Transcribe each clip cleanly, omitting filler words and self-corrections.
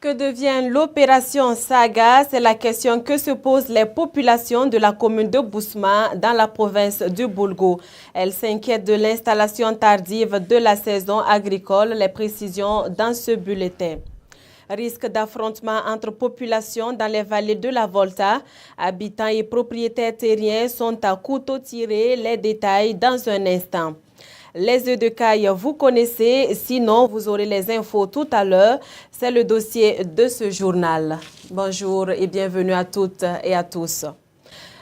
Que devient l'opération Saga? C'est la question que se posent les populations de la commune de Bousma dans la province du Boulgou. Elles s'inquiètent de l'installation tardive de la saison agricole. Les précisions dans ce bulletin. Risque d'affrontement entre populations dans les vallées de la Volta. Habitants et propriétaires terriens sont à couteau tiré. Les détails dans un instant. Les œufs de caille, vous connaissez, sinon vous aurez les infos tout à l'heure. C'est le dossier de ce journal. Bonjour et bienvenue à toutes et à tous.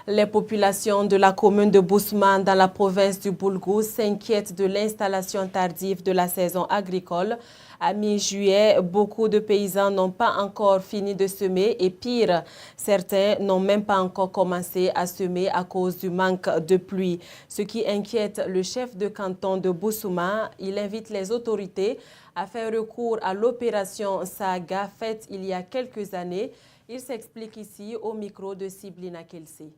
Les populations de la commune de Bousma dans la province du Boulgou s'inquiètent de l'installation tardive de la saison agricole. À mi-juillet, beaucoup de paysans n'ont pas encore fini de semer et pire, certains n'ont même pas encore commencé à semer à cause du manque de pluie. Ce qui inquiète le chef de canton de Boussouma, il invite les autorités à faire recours à l'opération Saga faite il y a quelques années. Il s'explique ici au micro de Siblina Kelsey.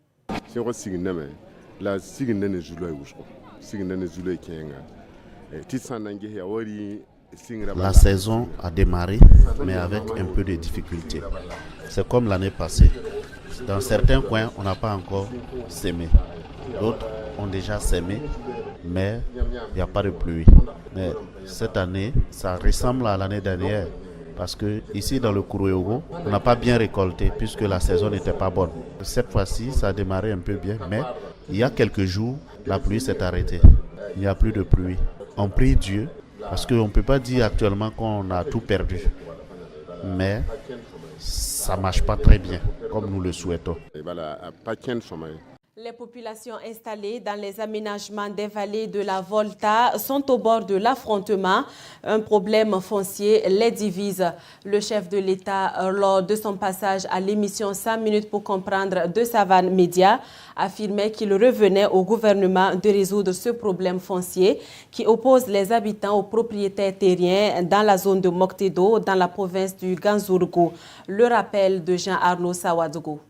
La saison a démarré, mais avec un peu de difficulté. C'est comme l'année passée. Dans certains coins, on n'a pas encore sémé. D'autres ont déjà sémé, mais il n'y a pas de pluie. Mais cette année, ça ressemble à l'année dernière. Parce que ici dans le Kourouyogo, on n'a pas bien récolté puisque la saison n'était pas bonne. Cette fois-ci, ça a démarré un peu bien, mais il y a quelques jours, la pluie s'est arrêtée. Il n'y a plus de pluie. On prie Dieu parce qu'on ne peut pas dire actuellement qu'on a tout perdu. Mais ça ne marche pas très bien comme nous le souhaitons. Les populations installées dans les aménagements des vallées de la Volta sont au bord de l'affrontement. Un problème foncier les divise. Le chef de l'État, lors de son passage à l'émission 5 minutes pour comprendre de Savane Média, affirmait qu'il revenait au gouvernement de résoudre ce problème foncier qui oppose les habitants aux propriétaires terriens dans la zone de Moktedo, dans la province du Ganzourgo. Le rappel de Jean-Arnaud Sawadogo.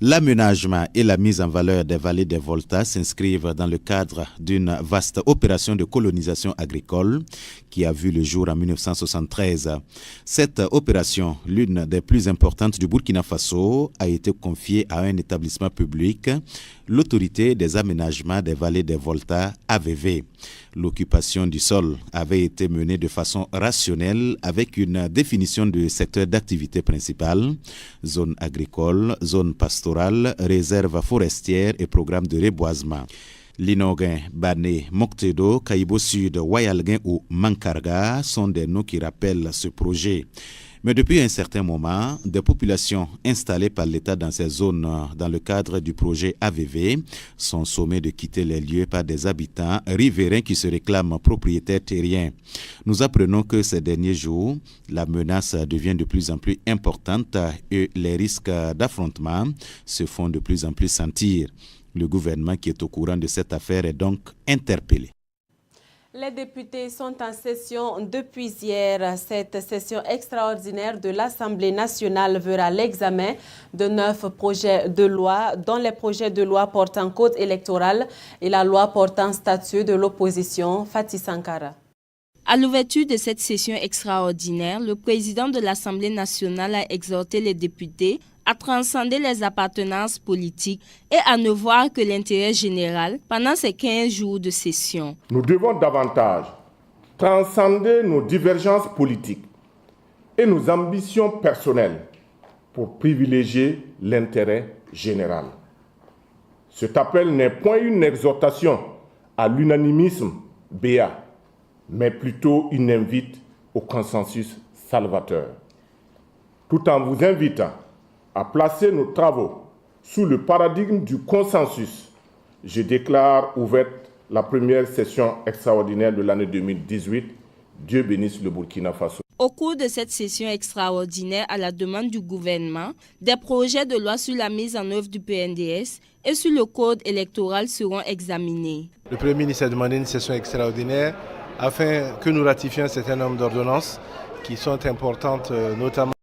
L'aménagement et la mise en valeur des vallées des Volta s'inscrivent dans le cadre d'une vaste opération de colonisation agricole qui a vu le jour en 1973. Cette opération, l'une des plus importantes du Burkina Faso, a été confiée à un établissement public, l'autorité des aménagements des vallées des Volta, AVV. L'occupation du sol avait été menée de façon rationnelle avec une définition du secteur d'activité principale, zone agricole, zone pastorale, réserve forestière et programme de reboisement. Linoguin, Bané, Moktedo, Kaïbo Sud, Wayalguin ou Mankarga sont des noms qui rappellent ce projet. Mais depuis un certain moment, des populations installées par l'État dans ces zones dans le cadre du projet AVV sont sommées de quitter les lieux par des habitants riverains qui se réclament propriétaires terriens. Nous apprenons que ces derniers jours, la menace devient de plus en plus importante et les risques d'affrontement se font de plus en plus sentir. Le gouvernement qui est au courant de cette affaire est donc interpellé. Les députés sont en session depuis hier. Cette session extraordinaire de l'Assemblée nationale verra l'examen de 9 projets de loi, dont les projets de loi portant code électoral et la loi portant statut de l'opposition. Fatih Sankara. À l'ouverture de cette session extraordinaire, le président de l'Assemblée nationale a exhorté les députés à transcender les appartenances politiques et à ne voir que l'intérêt général pendant ces 15 jours de session. Nous devons davantage transcender nos divergences politiques et nos ambitions personnelles pour privilégier l'intérêt général. Cet appel n'est point une exhortation à l'unanimisme béat, mais plutôt une invite au consensus salvateur. Tout en vous invitant à placer nos travaux sous le paradigme du consensus, je déclare ouverte la première session extraordinaire de l'année 2018. Dieu bénisse le Burkina Faso. Au cours de cette session extraordinaire, à la demande du gouvernement, des projets de loi sur la mise en œuvre du PNDS et sur le code électoral seront examinés. Le Premier ministre a demandé une session extraordinaire afin que nous ratifions un certain nombre d'ordonnances qui sont importantes, notamment